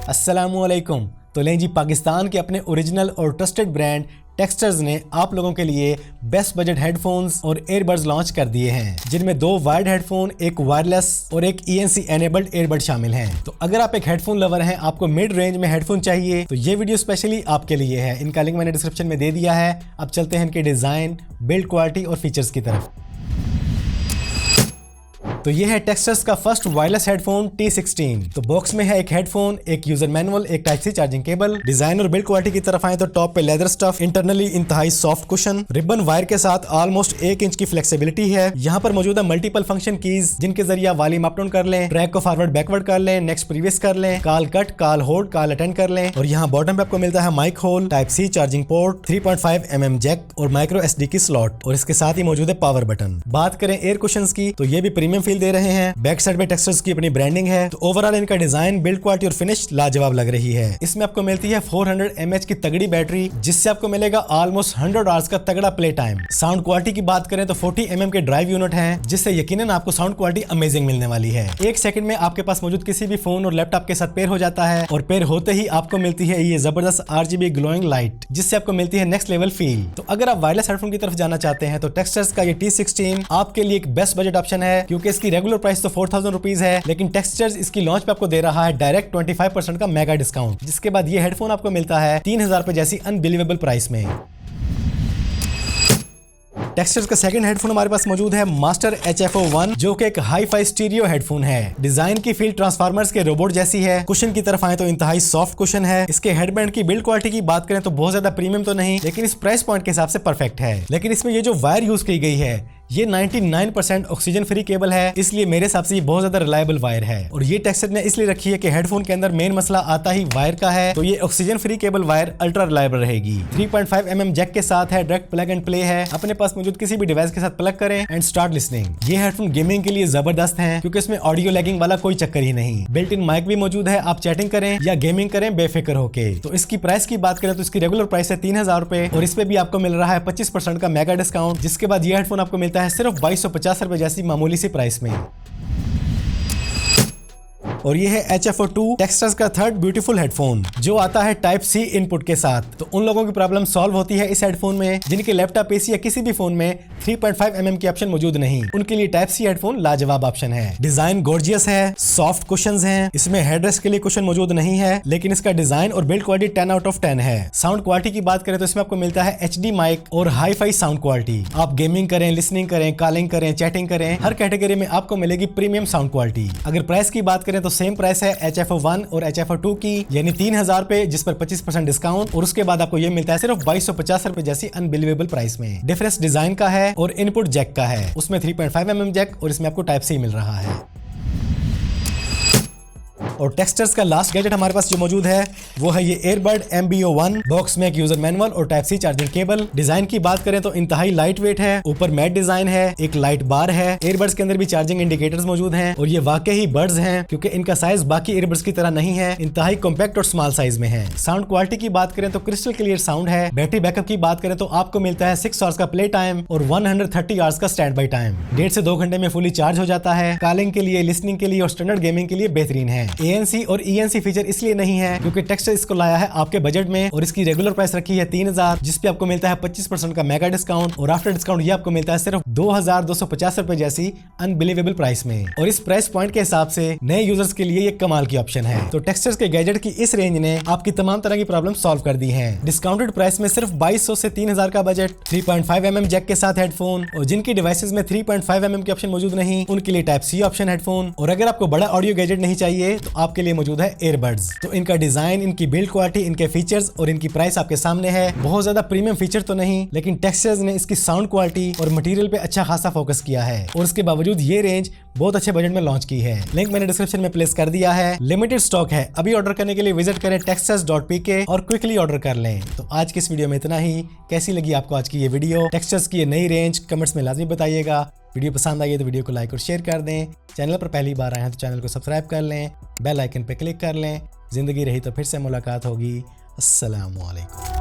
अस्सलामुअलैकुम। तो लें जी, पाकिस्तान के अपने ओरिजिनल और ट्रस्टेड ब्रांड टेक्सचर्स ने आप लोगों के लिए बेस्ट बजट हेडफोन्स और ईयरबड्स लॉन्च कर दिए हैं, जिनमें 2 वायर्ड हेडफोन, एक वायरलेस और एक ENC एनेबल्ड ईयरबड शामिल हैं। तो अगर आप एक हेडफोन लवर हैं, आपको मिड रेंज में हेडफोन चाहिए, तो ये वीडियो स्पेशली आपके लिए है। इनका लिंक मैंने डिस्क्रिप्शन में दे दिया है। अब चलते हैं इनके डिजाइन, बिल्ड क्वालिटी और फीचर्स की तरफ। तो ये है टेक्सचर्स का फर्स्ट वायरलेस हेडफोन T16। तो बॉक्स में है एक हेडफोन, एक यूजर मैनुअल, एक type C charging cable. Design और बिल्ड क्वालिटी की तरफ आए तो टॉप पे लेदर स्टफ, इंटरनली इंतहाई सॉफ्ट कुशन, रिबन वायर के साथ ऑलमोस्ट 1 इंच की फ्लेक्सिबिलिटी है। यहाँ पर मौजूद है मल्टीपल फंक्शन कीज, जिनके जरिए वॉल्यूम अप डाउन कर लें, ट्रैक को फॉरवर्ड बैकवर्ड कर लें, नेक्स्ट प्रीवियस कर लें, call cut, call hold, call attend कर लें। और यहाँ बॉटम पे आपको मिलता है mic hole, type C charging port, 3.5 mm jack और माइक्रो SD की स्लॉट, और इसके साथ ही मौजूद है पावर बटन। बात करें एयर कुशंस की, तो ये भी प्रीमियम फील दे रहे हैं। बैक साइड में टेक्सचर्स की अपनी ब्रांडिंग है। तो ओवरऑल इनका डिजाइन, बिल्ड क्वालिटी और फिनिश लाजवाब लग रही है। इसमें आपको मिलती है 400 mAh की तगड़ी बैटरी, जिससे आपको मिलेगा ऑलमोस्ट 100 आवर्स का तगड़ा प्ले टाइम। साउंड क्वालिटी की बात करें तो 40 mm के ड्राइव यूनिट हैं, जिससे यकीनन आपको साउंड क्वालिटी अमेजिंग मिलने वाली है। 1 सेकंड में आपके पास मौजूद किसी भी फोन और लैपटॉप के साथ पेयर हो जाता है, और पेयर होते ही आपको मिलती है ये जबरदस्त RGB ग्लोइंग लाइट, जिससे आपको मिलती है नेक्स्ट लेवल फील। तो अगर आप वायरलेस हेडफोन की तरफ जाना चाहते हैं तो टेक्सचर्स का ये T16 आपके लिए एक बेस्ट बजट ऑप्शन है, क्योंकि इसकी रेगुलर प्राइस तो 4000 रुपीज है, लेकिन टेक्सचर्स इसकी लॉन्च पे आपको दे रहा है डायरेक्ट 25% का मेगा डिस्काउंट, जिसके बाद ये हेडफोन आपको मिलता है 3000 रुपए जैसी अनबिलीवेबल प्राइस में। टेक्सचर्स का सेकंड हेडफोन हमारे पास मौजूद है मास्टर HFO1, जो कि एक हाई-फाई स्टीरियो हेडफोन है। डिजाइन की फील ट्रांसफार्मर्स के रोबोट जैसी है। कुशन की तरफ आए तो इंतहाई सॉफ्ट कुशन है। इसके हेडबैंड की बिल्ड क्वालिटी की बात करें तो बहुत ज्यादा प्रीमियम तो नहीं, लेकिन इस प्राइस पॉइंट के हिसाब से परफेक्ट है। लेकिन इसमें ये जो वायर यूज की गई है, ये 99% ऑक्सीजन फ्री केबल है, इसलिए मेरे हिसाब से ये बहुत ज्यादा रिलायबल वायर है। और ये टेक्सचर ने इसलिए रखी है कि हेडफोन के अंदर मेन मसला आता ही वायर का है, तो ये oxygen free cable wire ultra reliable रहेगी। 3.5 mm जैक के साथ है, डायरेक्ट प्लग एंड प्ले है। अपने पास मौजूद किसी भी डिवाइस के साथ प्लग करें एंड स्टार्ट लिसनिंग। ये हेडफोन गेमिंग के लिए जबरदस्त है, क्योंकि इसमें ऑडियो लैगिंग वाला कोई चक्कर ही नहीं। बिल्ट इन माइक भी मौजूद है, आप चैटिंग करें या गेमिंग करें बेफिक्र होके। तो इसकी प्राइस की बात करें तो इसकी रेगुलर प्राइस है 3000 रुपए, और इस पे भी आपको मिल रहा है 25% का मेगा डिस्काउंट, जिसके बाद ये हेडफोन आपको मिलता है सिर्फ 2250 रुपए जैसी मामूली सी प्राइस में। और ये है HFO2 टेक्सचर्स का थर्ड ब्यूटीफुल हेडफोन, जो आता है टाइप C इनपुट के साथ। तो उन लोगों की प्रॉब्लम सॉल्व होती है इस हेडफोन में, जिनके लैपटॉप PC या किसी भी फोन में 3.5 mm की ऑप्शन मौजूद नहीं। उनके लिए टाइप C हेडफोन लाजवाब ऑप्शन है। डिजाइन गॉर्जियस है, सॉफ्ट कुशंस हैं। इसमें हेडरेस्ट के लिए कुशन मौजूद नहीं है, लेकिन इसका डिजाइन और बिल्ड क्वालिटी 10 out of 10 है। साउंड क्वालिटी की बात करें तो इसमें आपको मिलता है HD माइक और हाई-फाई साउंड क्वालिटी। आप गेमिंग करें, लिसनिंग करें, कॉलिंग करें, चैटिंग करें, हर कैटेगरी में आपको मिलेगी प्रीमियम साउंड क्वालिटी। अगर प्राइस की बात करें तो सेम प्राइस है HFO1 और HFO2 की, यानी 3000 रुपए, जिस पर 25% डिस्काउंट, और उसके बाद आपको ये मिलता है सिर्फ 2250 रुपए जैसी अनबिलीवेबल प्राइस में। डिफरेंस डिजाइन का है और इनपुट जैक का है। उसमें 3.5 mm जैक और इसमें आपको टाइप C मिल रहा है। और टेक्सचर्स का लास्ट गैजेट हमारे पास जो मौजूद है वो है ये ईयरबड MBO1। बॉक्स में एक यूजर मैनुअल और type C charging cable. Design की बात करें तो इंतहाई लाइट वेट है, ऊपर मैट डिजाइन है, एक लाइट बार है। ईयरबड्स के अंदर भी चार्जिंग इंडिकेटर्स मौजूद हैं, और ये वाकई ही बड्स हैं, क्योंकि इनका साइज बाकी ईयरबड्स की तरह नहीं है, इंतहाई कॉम्पैक्ट और स्मॉल साइज में है। साउंड क्वालिटी की बात करें तो क्रिस्टल क्लियर साउंड है। बैटरी बैकअप की बात करें तो आपको मिलता है 6 आवर्स का प्ले टाइम और 130 आवर्स का स्टैंड बाई टाइम। 1.5 से 2 घंटे में फुली चार्ज हो जाता है। कॉलिंग के लिए, लिसनिंग के लिए और स्टैंडर्ड गेमिंग के लिए बेहतरीन है। ANC और ENC फीचर इसलिए नहीं है क्योंकि टेक्सचर इसको लाया है आपके बजट में, और इसकी रेगुलर प्राइस रखी है 3000, जिस पे आपको मिलता है 25% का मेगा डिस्काउंट, और आफ्टर डिस्काउंट ये आपको मिलता है सिर्फ 2250 रुपए जैसी अनबिलीवेबल प्राइस में। और इस प्राइस पॉइंट के हिसाब से नए यूजर्स के लिए ये कमाल की ऑप्शन है। तो टेक्सचर्स के गैजेट की इस रेंज ने आपकी तमाम तरह की प्रॉब्लम सॉल्व कर दी है। डिस्काउंटेड प्राइस में सिर्फ 2200 से 3000 का बजट, 3.5 mm जैक के साथ हेडफोन, और जिनकी डिवाइसेस में 3.5 mm की ऑप्शन मौजूद नहीं, उनके लिए टाइप C ऑप्शन हेडफोन। और अगर आपको बड़ा ऑडियो गैजेट नहीं चाहिए तो आपके लिए मौजूद है ईयरबड्स। तो इनका डिजाइन, इनकी बिल्ड क्वालिटी, इनके फीचर्स और इनकी प्राइस आपके सामने है। बहुत ज्यादा प्रीमियम फीचर तो नहीं, लेकिन टेक्सचर्स ने इसकी साउंड क्वालिटी और मटेरियल पे अच्छा खासा फोकस किया है, और उसके बावजूद ये रेंज बहुत अच्छे बजट में लॉन्च की है। लिंक मैंने डिस्क्रिप्शन में प्लेस कर दिया है। लिमिटेड स्टॉक है, अभी ऑर्डर करने के लिए विजिट करें textures.pk और क्विकली ऑर्डर कर लें। तो आज की इस वीडियो में इतना ही। कैसी लगी आपको आज की ये वीडियो, टेक्सचर्स की ये नई रेंज, कमेंट्स में लाजमी बताइएगा। वीडियो पसंद आई है तो वीडियो को लाइक और शेयर कर दें। चैनल पर पहली बार आए हैं तो चैनल को सब्सक्राइब कर लें, बेल आइकन पर क्लिक कर लें। जिंदगी रही तो फिर से मुलाकात होगी। अस्सलाम वालेकुम।